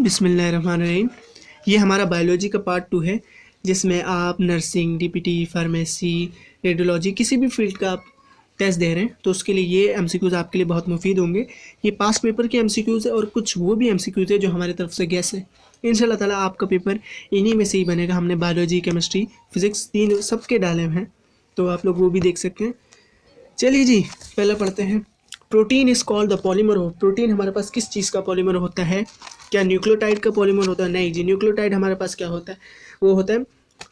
बिस्मिल्लाहिर्रहमानिर्रहीम। ये हमारा बायोलॉजी का पार्ट 2 है, जिसमें आप नर्सिंग, डीपीटी, फार्मेसी, रेडियोलॉजी किसी भी फील्ड का आप टेस्ट दे रहे हैं तो उसके लिए ये एमसीक्यूज़ आपके लिए बहुत मुफीद होंगे। ये पास्ट पेपर के एमसीक्यूज़ है और कुछ वो भी एमसीक्यूज़ है जो हमारी तरफ से गेस है। इंशाल्लाह ताला आपका पेपर इन्हीं में से ही बनेगा। हमने बायोलॉजी, केमिस्ट्री, फिज़िक्स तीन सबके डाले हैं, तो आप लोग वो भी देख सकते हैं। चलिए जी, पहले पढ़ते हैं। Protein is called the polymer of. Protein हमारे पास किस चीज़ का पॉलीमर होता है? क्या न्यूक्लियोटाइड का पॉलीमर होता है? नहीं जी, न्यूक्लियोटाइड हमारे पास क्या होता है? वो होता है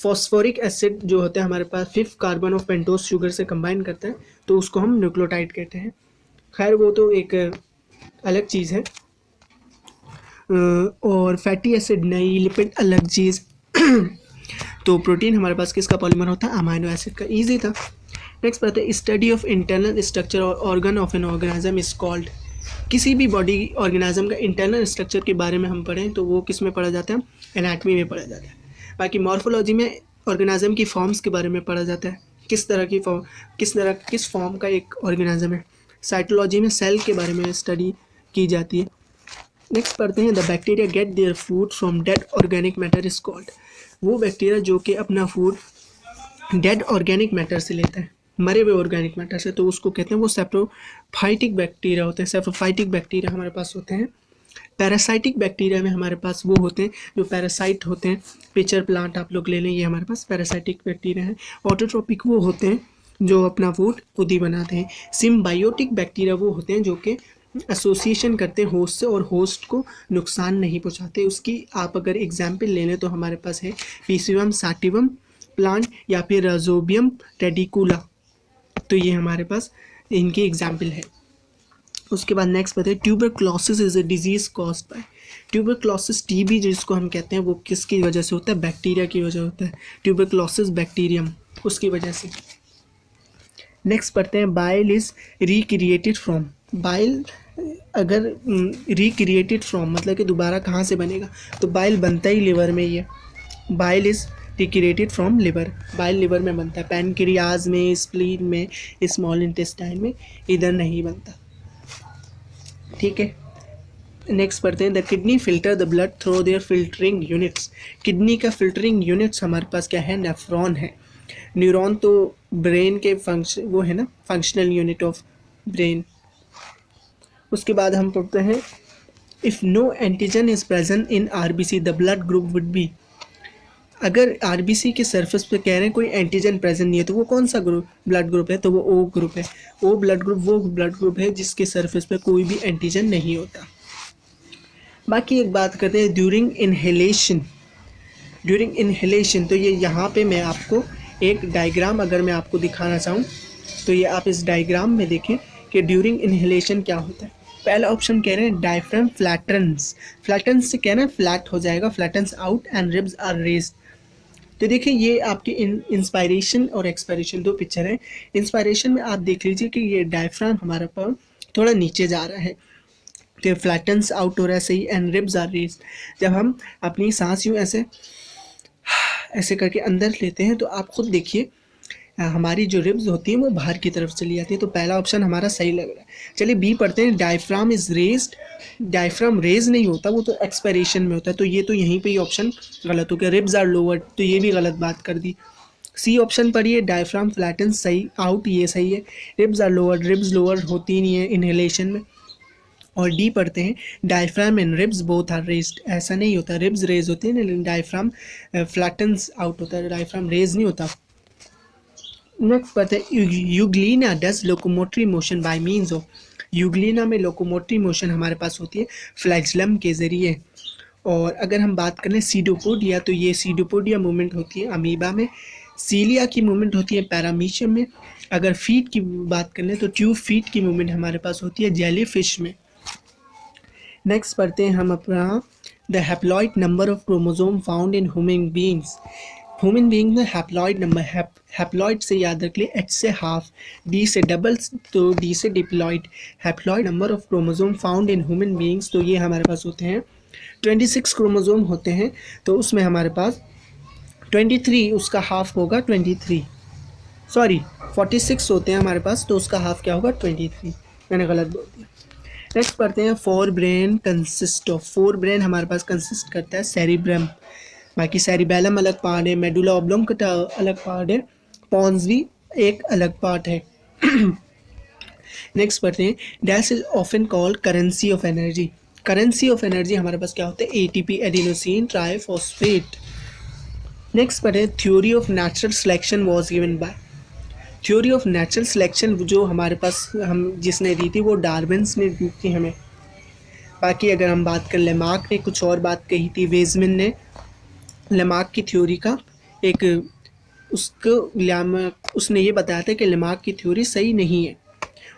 फॉस्फोरिक एसिड, जो होता है हमारे पास 5th carbon of pentose sugar से कंबाइन करता है, तो उसको हम न्यूक्लियोटाइड कहते हैं। खैर वो तो एक अलग चीज़ है। और फैटी एसिड नहीं, लिपिड अलग चीज़। तो प्रोटीन हमारे पास किसका पॉलीमर होता है? अमाइनो एसिड का। ईजी था। नेक्स्ट पढ़ते हैं। स्टडी ऑफ इंटरनल स्ट्रक्चर और organ of an organism is called. किसी भी बॉडी ऑर्गेनिज्म का इंटरनल स्ट्रक्चर के बारे में हम पढ़ें तो वो किस में पढ़ा जाता है? एनाटमी में पढ़ा जाता है। बाकी मॉर्फोलॉजी में ऑर्गेनिज्म की फॉर्म्स के बारे में पढ़ा जाता है, किस तरह की फॉर्म, किस फॉर्म का एक ऑर्गेनिज्म है। साइटोलॉजी में सेल के बारे में स्टडी की जाती है। नेक्स्ट पढ़ते हैं। The bacteria get their food from dead organic matter is called. वो बैक्टीरिया जो कि अपना फूड डेड ऑर्गेनिक मैटर से लेता है, मरे हुए ऑर्गेनिक मैटर से, तो उसको कहते हैं वो सेप्रोफाइटिक बैक्टीरिया होते हैं। सेप्रोफाइटिक बैक्टीरिया हमारे पास होते हैं। पैरासाइटिक बैक्टीरिया में हमारे पास वो होते हैं जो पैरासाइट होते हैं। पिचर प्लांट आप लोग ले लें, ये हमारे पास पैरासाइटिक बैक्टीरिया है। ऑटोट्रोपिक वो होते हैं जो अपना फूड खुद ही बनाते हैं। सिम्बायोटिक बैक्टीरिया वो होते हैं जो कि एसोसिएशन करते हैं होस्ट से और होस्ट को नुकसान नहीं पहुंचाते। उसकी आप अगर एग्जाम्पल ले लें तो हमारे पास है पीसियम सैटिवम प्लांट या फिर राइजोबियम रेडिकुला, तो ये हमारे पास इनकी एग्जाम्पल है। उसके बाद नेक्स्ट बताए। Tuberculosis is a disease caused by. Tuberculosis, TB जिसको हम कहते हैं, वो किसकी वजह से होता है? बैक्टीरिया की वजह होता है। ट्यूबरक्लोसिस बैक्टीरियम, उसकी वजह से। नेक्स्ट पढ़ते हैं। Bile is recreated from. Bile अगर रिक्रिएटेड फ्रॉम मतलब कि दोबारा कहाँ से बनेगा? तो बाइल बनता ही लिवर में ही है। Bile is recreated from liver. Bile liver में बनता है, पैनक्रियाज में, स्प्लीन में, स्मॉल इंटेस्टाइन में, इधर नहीं बनता। ठीक है। नेक्स्ट पढ़ते हैं। The kidney filter the blood through their filtering units. Kidney का फिल्टरिंग यूनिट्स हमारे पास क्या है? नेफ्रॉन है। न्यूरॉन तो ब्रेन के फंक्शन वो है ना, फंक्शनल यूनिट ऑफ ब्रेन। उसके बाद हम पढ़ते हैं। If no antigen is present in RBC the blood group would be. अगर आरबीसी के सरफेस पे कह रहे हैं कोई एंटीजन प्रेजेंट नहीं है, तो वो कौन सा ग्रुप ब्लड ग्रुप है? तो वो ओ ग्रुप है। ओ ब्लड ग्रुप वो ब्लड ग्रुप है जिसके सरफेस पे कोई भी एंटीजन नहीं होता। बाकी एक बात करते हैं ड्यूरिंग इनहेलेशन। ड्यूरिंग इनहेलेशन, तो ये यहाँ पे मैं आपको एक डायग्राम अगर मैं आपको दिखाना चाहूँ तो ये आप इस डायग्राम में देखें कि ड्यूरिंग इनहेलेशन क्या होता है। पहला ऑप्शन कह रहे हैं डायफ्राम फ्लैटन्स। फ्लैटन्स से कह रहे हैं फ्लैट हो जाएगा, flattens out and ribs are raised. तो देखिए ये आपकी इंस्पायरेशन और एक्सपायरेशन दो पिक्चर है। इंस्पायरेशन में आप देख लीजिए कि ये डायफ्राम हमारा पर थोड़ा नीचे जा रहा है, तो फ्लैटन्स आउट हो रहा है सही, एंड रिब्स आर रेज्ड। जब हम अपनी सांस यूँ ऐसे ऐसे करके अंदर लेते हैं तो आप खुद देखिए हमारी जो रिब्स होती हैं वो बाहर की तरफ चली जाती है। तो पहला ऑप्शन हमारा सही लग रहा है। चलिए बी पढ़ते हैं। Diaphragm is raised. Diaphragm raise नहीं होता, वो तो एक्सपायरेशन में होता है, तो ये तो यहीं पे ही ऑप्शन गलत हो गया। रिब्स आर लोअर्ड, तो ये भी गलत बात कर दी। सी ऑप्शन पढ़िए। डायफ्राम फ्लैटन सही, आउट ये सही है। Ribs are lowered, ribs lower होती नहीं है इनहेलेशन में। और डी पढ़ते हैं। Diaphragm and ribs both are raised. ऐसा नहीं होता, रिब्स रेज होते हैं लेकिन डायफ्राम फ्लैटन्स आउट होता है, डायफ्राम रेज नहीं होता। नेक्स्ट पढ़ते हैं। Euglena does locomotory motion bye means of. Euglena में लोकोमोटरी मोशन हमारे पास होती है फ्लैगेलम के ज़रिए। और अगर हम बात करें सीडोपोडिया, तो ये सीडोपोडिया मूवमेंट होती है अमीबा में। सीलिया की मूवमेंट होती है पैरामीशियम में। अगर फीट की बात कर लें तो ट्यूब फीट की मूवमेंट हमारे पास होती है जेली फिश में। नेक्स्ट पढ़ते हैं हम अपना। The haploid number of chromosome found in human beings. Human being में हैप्लॉइड नंबर, हैप्लॉइड से याद रख लिए, एच से हाफ, डी से डबल, तो डी से diploid. Haploid number of chromosome found in human beings, तो ये हमारे पास होते हैं 26 क्रोमोसोम होते हैं, तो उसमें हमारे पास 23 उसका हाफ होगा 23, सॉरी 46 होते हैं हमारे पास, तो उसका हाफ क्या होगा 23। मैंने गलत बोल दिया। नेक्स्ट पढ़ते हैं fore brain consist of. Fore brain हमारे पास कंसिस्ट करता है सेरिब्रम, बाकी सेरिबेलम अलग पार्ट है, मेडुला ऑब्लोंगेटा अलग पार्ट है, पॉन्स भी एक अलग पार्ट है। नेक्स्ट पढ़ते हैं dash is often called currency of energy. Currency of energy हमारे पास क्या होता है, एटीपी एडिनोसिन ट्राइफॉस्फेट। नेक्स्ट पढ़े theory of natural selection was given by. Theory of natural selection जो हमारे पास हम जिसने दी थी वो डार्विन्स ने दी थी हमें। बाकी अगर हम बात कर लेमार्क ने कुछ और बात कही थी, वेजमैन ने लेमार्क की थ्योरी का एक उसने ये बताया था कि लेमार्क की थ्योरी सही नहीं है।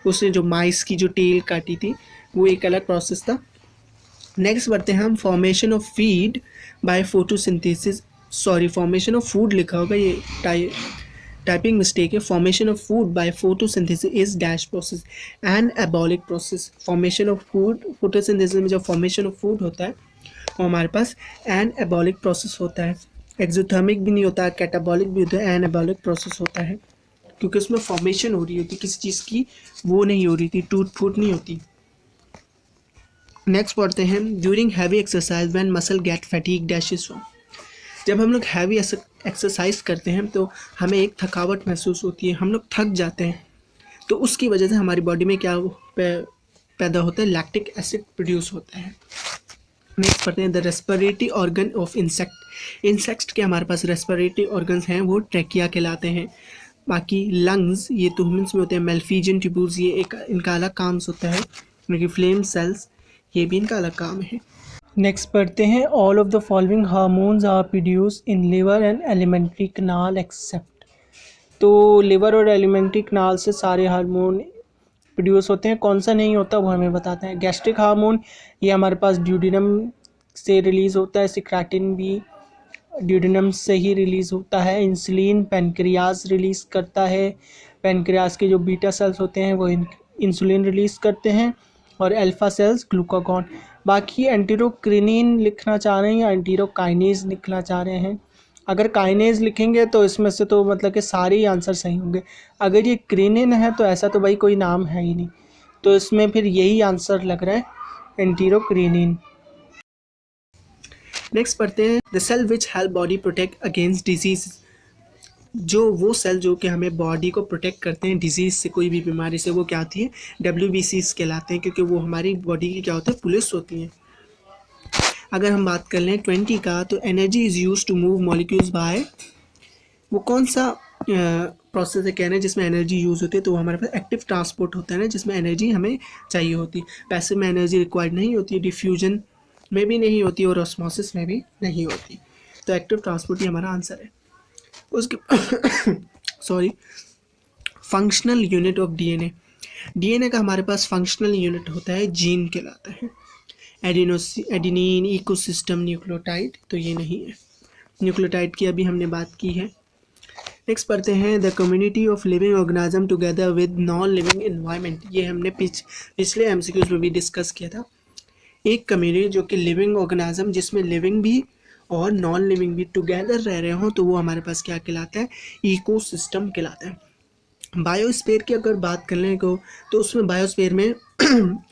उसने जो माइस की जो टेल काटी थी वो एक अलग प्रोसेस था। नेक्स्ट बढ़ते हैं हम formation of feed by photosynthesis, sorry formation of food लिखा होगा, ये टाइपिंग मिस्टेक है। Formation of food by photosynthesis is dash process anabolic process. Formation of food, photosynthesis में जो फॉर्मेशन ऑफ फूड होता है वो हमारे पास एन एबॉलिक प्रोसेस होता है। एक्सोथर्मिक भी नहीं होता है, कैटाबॉलिक भी होता है, एन एबॉलिक प्रोसेस होता है, क्योंकि उसमें फॉर्मेशन हो रही होती किसी चीज़ की, वो नहीं हो रही थी, टूट फूट नहीं होती। नेक्स्ट पढ़ते हैं during heavy exercise when muscle get fatigue dash is form. जब हम लोग हैवी एक्सरसाइज करते हैं तो हमें एक थकावट महसूस होती है, हम लोग थक जाते हैं, तो उसकी वजह से हमारी बॉडी में क्या पैदा होता है, लैक्टिक एसिड प्रोड्यूस होता है। नेक्स्ट पढ़ते हैं the respiratory organ of insect. Insects के हमारे पास रेस्पिरेटरी ऑर्गन्स हैं, वो ट्रैकिया कहलाते हैं। बाकी लंग्स ये तो ह्यूमन्स में होते हैं, मेल्फिजियन ट्यूब्यूल्स ये एक इनका अलग काम होता है, बाकी फ्लेम सेल्स ये भी इनका अलग काम है। नेक्स्ट पढ़ते हैं all of the following hormones are produce in liver and alimentary canal except. तो लिवर और एलिमेंट्री कनाल से सारे हार्मोन प्रोड्यूस होते हैं, कौन सा नहीं होता वो हमें बताते हैं। गैस्ट्रिक हार्मोन ये हमारे पास ड्यूडिनम से रिलीज़ होता है, सिक्रेटिन भी ड्यूडिनम से ही रिलीज़ होता है। इंसुलिन पेनक्रियाज रिलीज़ करता है, पेनक्रियाज के जो बीटा सेल्स होते हैं वो इंसुलिन रिलीज़ करते हैं, और अल्फा सेल्स ग्लूकागॉन। बाकी एंटीरोक्रिनिन लिखना चाह रहे हैं या एंटीरोकाइनेज लिखना चाह रहे हैं। अगर काइनेज लिखेंगे तो इसमें से तो मतलब कि सारे ही आंसर सही होंगे। अगर ये क्रिनिन है तो ऐसा तो भाई कोई नाम है ही नहीं, तो इसमें फिर यही आंसर लग रहा है, एंटीरोक्रिनिन। नेक्स्ट पढ़ते हैं the cell which help body protect against disease. जो वो सेल जो कि हमें बॉडी को प्रोटेक्ट करते हैं डिजीज़ से, कोई भी बीमारी से, वो क्या होती है, WBCs कहलाते हैं, क्योंकि वो हमारी बॉडी की क्या होता है, पुलिस होती हैं। अगर हम बात कर लें 20 का, तो energy is use to move molecules by, वो कौन सा प्रोसेस है कहना है जिसमें एनर्जी यूज़ होती है, तो वो हमारे पास एक्टिव ट्रांसपोर्ट होता है ना, जिसमें एनर्जी हमें चाहिए होती है। पैसिव में एनर्जी रिक्वायर्ड नहीं होती, डिफ्यूजन में भी नहीं होती और ऑस्मोसिस में भी नहीं होती, तो एक्टिव ट्रांसपोर्ट ही हमारा आंसर है। उसके sorry functional unit of DNA. DNA का हमारे पास फंक्शनल यूनिट होता है, जीन कहलाता है। एडिनिन, इकोसिस्टम, न्यूक्लियोटाइड, तो ये नहीं है। न्यूक्लियोटाइड की अभी हमने बात की है। नेक्स्ट पढ़ते हैं the community of living organism together with non living environment. ये हमने पिछले एमसीक्यूज में भी डिस्कस किया था। एक कम्युनिटी जो कि लिविंग ऑर्गेनिज्म जिसमें लिविंग भी और नॉन लिविंग भी टुगेदर रह रहे हों, तो वो हमारे पास क्या कहलाता है, इकोसिस्टम कहलाता है। बायोस्फीयर की अगर बात करने को, तो उसमें बायोस्फीयर में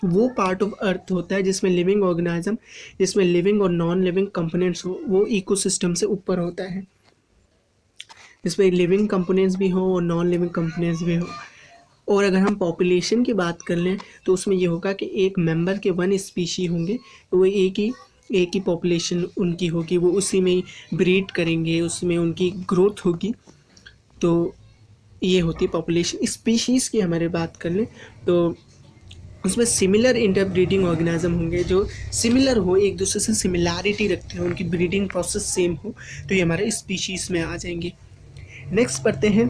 वो पार्ट ऑफ अर्थ होता है जिसमें लिविंग ऑर्गेनिज्म, जिसमें लिविंग और नॉन लिविंग कंपोनेंट्स हो, वो इकोसिस्टम से ऊपर होता है, जिसमें लिविंग कंपोनेंट्स भी हो और नॉन लिविंग कंपोनेंट्स भी हो। और अगर हम पॉपुलेशन की बात कर लें तो उसमें ये होगा कि एक मेंबर के 1 स्पीशी होंगे, तो वो एक ही पॉपुलेशन उनकी होगी, वो उसी में ब्रीड करेंगे, उसमें उनकी ग्रोथ होगी, तो ये होती पॉपुलेशन। स्पीशीज़ की हमारे बात कर लें तो उसमें सिमिलर इंटरब्रीडिंग ऑर्गेनिज्म होंगे, जो सिमिलर हो, एक दूसरे से सिमिलैरिटी रखते हो, उनकी ब्रीडिंग प्रोसेस सेम हो, तो ये हमारे स्पीशीज़ में आ जाएंगे। नेक्स्ट पढ़ते हैं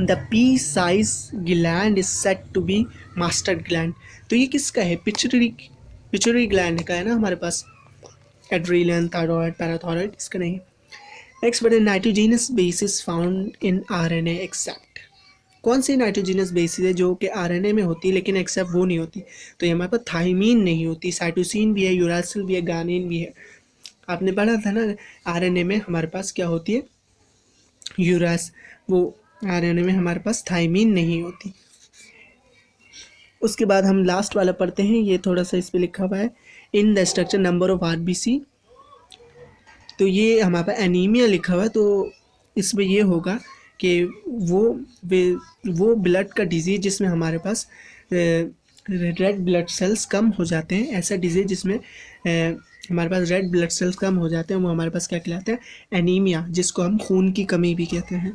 the pea size gland is set to be master gland. तो ये किसका है, पिट्यूटरी ग्लैंड का है ना हमारे पास, एड्रेनल, थायराइड, पैराथायराइड, इसका नहीं। Next but nitrogenous bases found in RNA except. कौन सी नाइट्रोजीनस बेसिस है जो कि आरएनए में होती है लेकिन एक्सेप्ट वो नहीं होती, तो ये हमारे पास थाइमीन नहीं होती, साइटोसिन भी है, यूरासिल भी है, गानिन भी है। आपने पढ़ा था ना आरएनए में हमारे पास क्या होती है, यूरास, वो आरएनए में हमारे पास थाइमीन नहीं होती। उसके बाद हम लास्ट वाला पढ़ते हैं, ये थोड़ा सा इस पर लिखा हुआ है in the structure number of RBC. तो ये हमारे पास एनीमिया लिखा हुआ है, तो इसमें ये होगा कि वो ब्लड का डिजीज जिसमें हमारे पास रेड ब्लड सेल्स कम हो जाते हैं, ऐसा डिजीज जिसमें हमारे पास रेड ब्लड सेल्स कम हो जाते हैं, वो हमारे पास क्या कहलाते हैं, एनीमिया, जिसको हम खून की कमी भी कहते हैं।